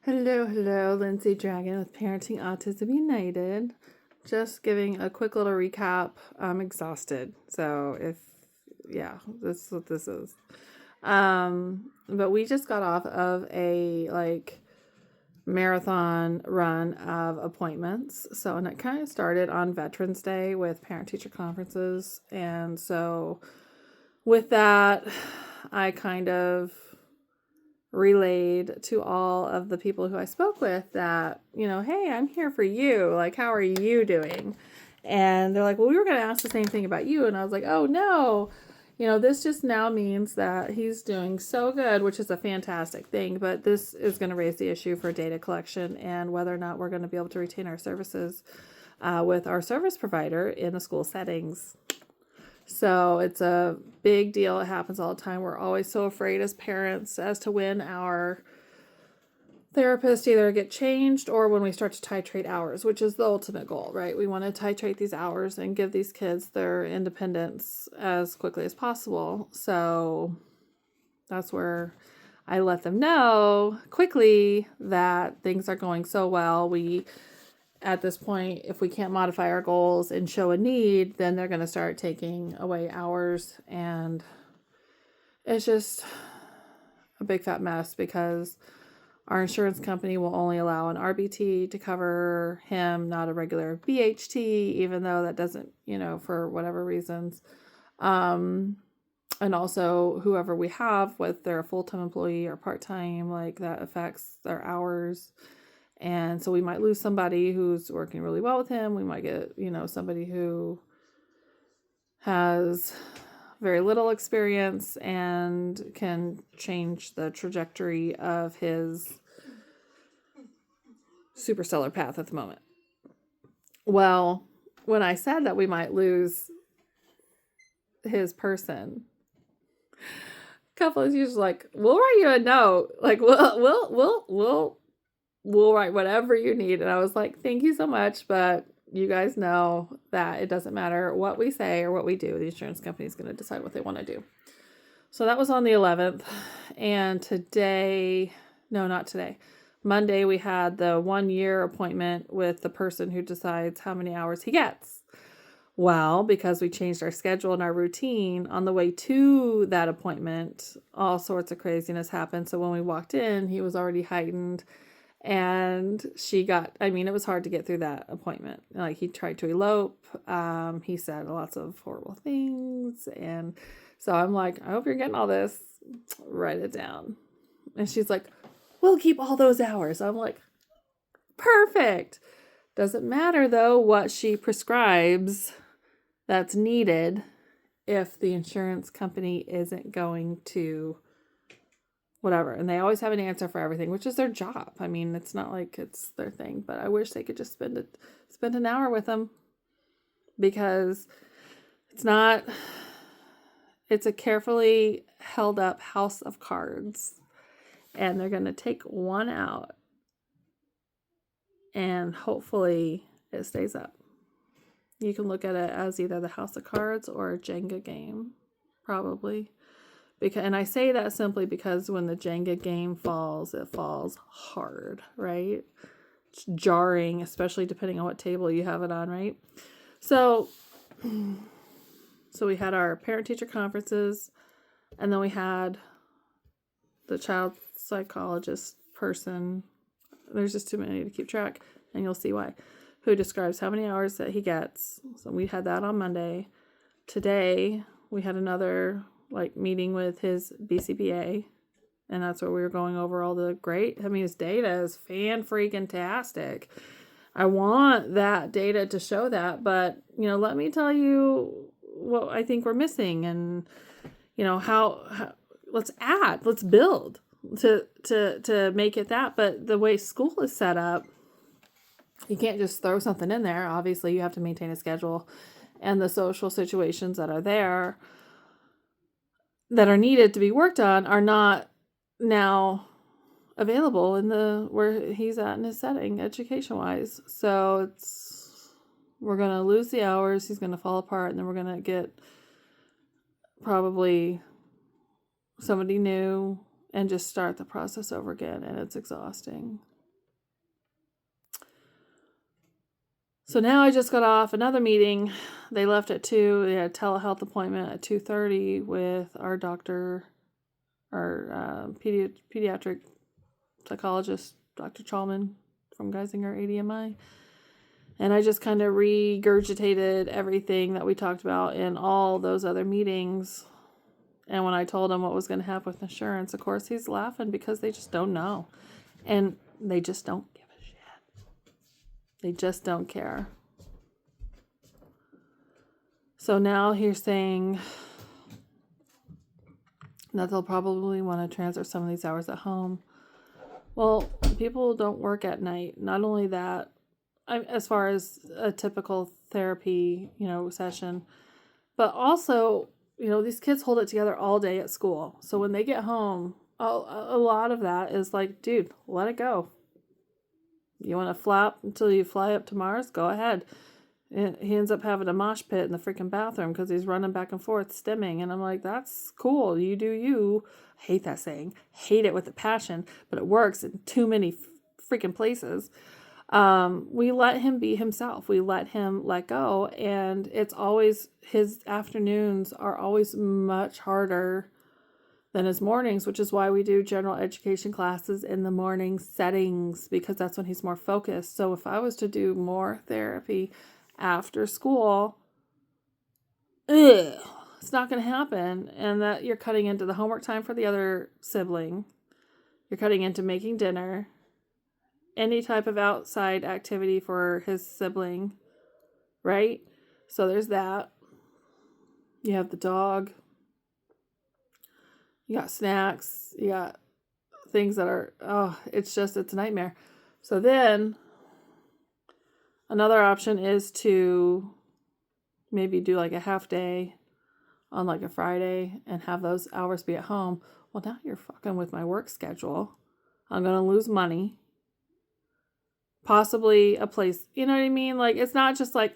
Hello, Lindsay Dragon with Parenting Autism United. Just giving a quick little recap. I'm exhausted, so this is what this is. But we just got off of a marathon run of appointments. And it kind of started on Veterans Day with parent-teacher conferences, and so with that, I kind of relayed to all of the people who I spoke with that, hey, I'm here for you. Like, how are you doing? And they're like, well, we were going to ask the same thing about you. And I was like, oh, no. This just now means that he's doing so good, which is a fantastic thing. But this is going to raise the issue for data collection and whether or not we're going to be able to retain our services with our service provider in the school settings. So it's a big deal. It happens all the time. We're always so afraid as parents as to when our therapists either get changed or when we start to titrate hours, which is the ultimate goal, right? We want to titrate these hours and give these kids their independence as quickly as possible. So that's where I let them know quickly that things are going so well. At this point, if we can't modify our goals and show a need, then they're going to start taking away hours. And it's just a big fat mess because our insurance company will only allow an RBT to cover him, not a regular BHT, even though that doesn't, for whatever reasons. And also whoever we have, whether they're a full-time employee or part-time, like that affects their hours. And so we might lose somebody who's working really well with him. We might get, somebody who has very little experience and can change the trajectory of his superstellar path at the moment. Well, when I said that we might lose his person, a couple of you was like, we'll write you a note. Like, we'll write whatever you need. And I was like, thank you so much. But you guys know that it doesn't matter what we say or what we do. The insurance company is going to decide what they want to do. So that was on the 11th. And not today. Monday, we had the 1-year appointment with the person who decides how many hours he gets. Well, because we changed our schedule and our routine on the way to that appointment, all sorts of craziness happened. So when we walked in, he was already heightened. And it was hard to get through that appointment. Like, he tried to elope. He said lots of horrible things. And so I'm like, I hope you're getting all this. Write it down. And she's like, we'll keep all those hours. I'm like, perfect. Doesn't matter, though, what she prescribes that's needed if the insurance company isn't going to whatever. And they always have an answer for everything, which is their job. I mean, it's not like it's their thing, but I wish they could just spend an hour with them, because it's a carefully held up house of cards, and they're going to take one out and hopefully it stays up. You can look at it as either the house of cards or a Jenga game, probably. And I say that simply because when the Jenga game falls, it falls hard, right? It's jarring, especially depending on what table you have it on, right? So we had our parent-teacher conferences, and then we had the child psychologist person. There's just too many to keep track, and you'll see why. Who describes how many hours that he gets. So we had that on Monday. Today, we had another meeting with his BCBA, and that's where we were going over all the his data is fan-freaking-tastic. I want that data to show that, but, let me tell you what I think we're missing, and, how let's build to make it that. But the way school is set up, you can't just throw something in there. Obviously, you have to maintain a schedule, and the social situations that are there that are needed to be worked on are not now available in where he's at in his setting education wise. So we're going to lose the hours. He's going to fall apart, and then we're going to get probably somebody new and just start the process over again. And it's exhausting. So now I just got off another meeting. They left at 2. They had a telehealth appointment at 2:30 with our doctor, our pediatric psychologist, Dr. Chalman from Geisinger ADMI. And I just kind of regurgitated everything that we talked about in all those other meetings. And when I told him what was going to happen with insurance, of course, he's laughing because they just don't know. And they just don't give a shit. They just don't care. So now he's saying that they'll probably want to transfer some of these hours at home. Well, people don't work at night. Not only that, as far as a typical therapy, session, but also, these kids hold it together all day at school. So when they get home, a lot of that is like, dude, let it go. You want to flap until you fly up to Mars? Go ahead. And he ends up having a mosh pit in the freaking bathroom because he's running back and forth stimming. And I'm like, that's cool. You do you. I hate that saying. Hate it with a passion, but it works in too many freaking places. We let him be himself. We let him let go. And it's always, his afternoons are always much harder than his mornings, which is why we do general education classes in the morning settings, because that's when he's more focused. So if I was to do more therapy after school, it's not going to happen. And that you're cutting into the homework time for the other sibling. You're cutting into making dinner, any type of outside activity for his sibling, right? So there's that. You have the dog. You got snacks. You got things that are, it's a nightmare. So then another option is to maybe do like a half day on like a Friday and have those hours be at home. Well, now you're fucking with my work schedule. I'm going to lose money. Possibly a place, you know what I mean? Like, it's not just like,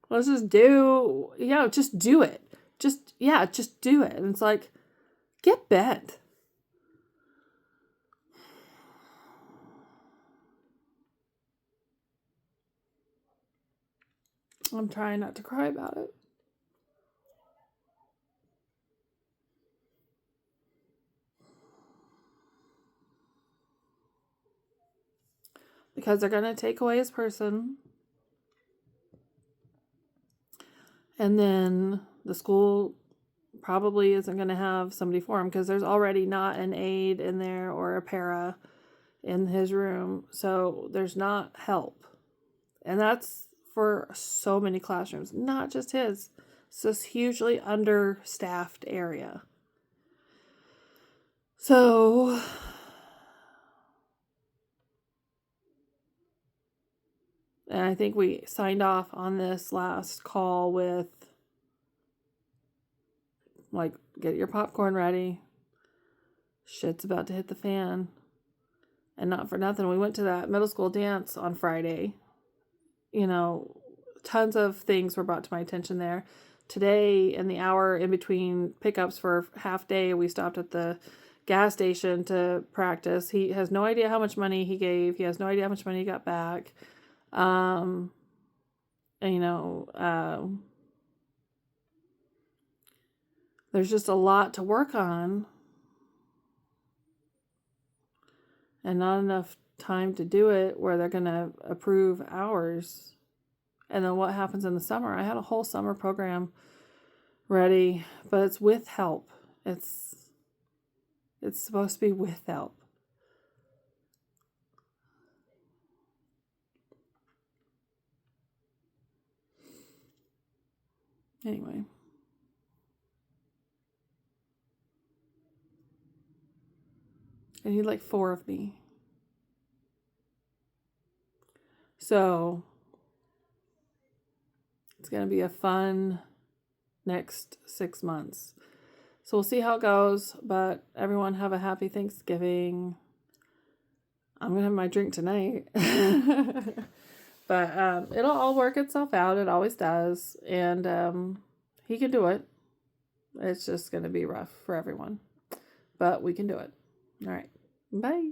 let's just do, just do it. Just do it. And it's like, get bent. I'm trying not to cry about it. Because they're going to take away his person. And then the school probably isn't going to have somebody for him because there's already not an aide in there or a para in his room. So there's not help. And that's for so many classrooms, not just his. It's this hugely understaffed area. So and I think we signed off on this last call with, like, get your popcorn ready. Shit's about to hit the fan. And not for nothing, we went to that middle school dance on Friday. Tons of things were brought to my attention there. Today, in the hour in between pickups for half day, we stopped at the gas station to practice. He has no idea how much money he gave. He has no idea how much money he got back. There's just a lot to work on and not enough time to do it where they're going to approve hours. And then what happens in the summer? I had a whole summer program ready, but it's with help. It's supposed to be with help. Anyway. I need like 4 of me. So it's going to be a fun next 6 months. So we'll see how it goes, but everyone have a happy Thanksgiving. I'm going to have my drink tonight. But it'll all work itself out. It always does. And he can do it. It's just going to be rough for everyone. But we can do it. All right. Bye.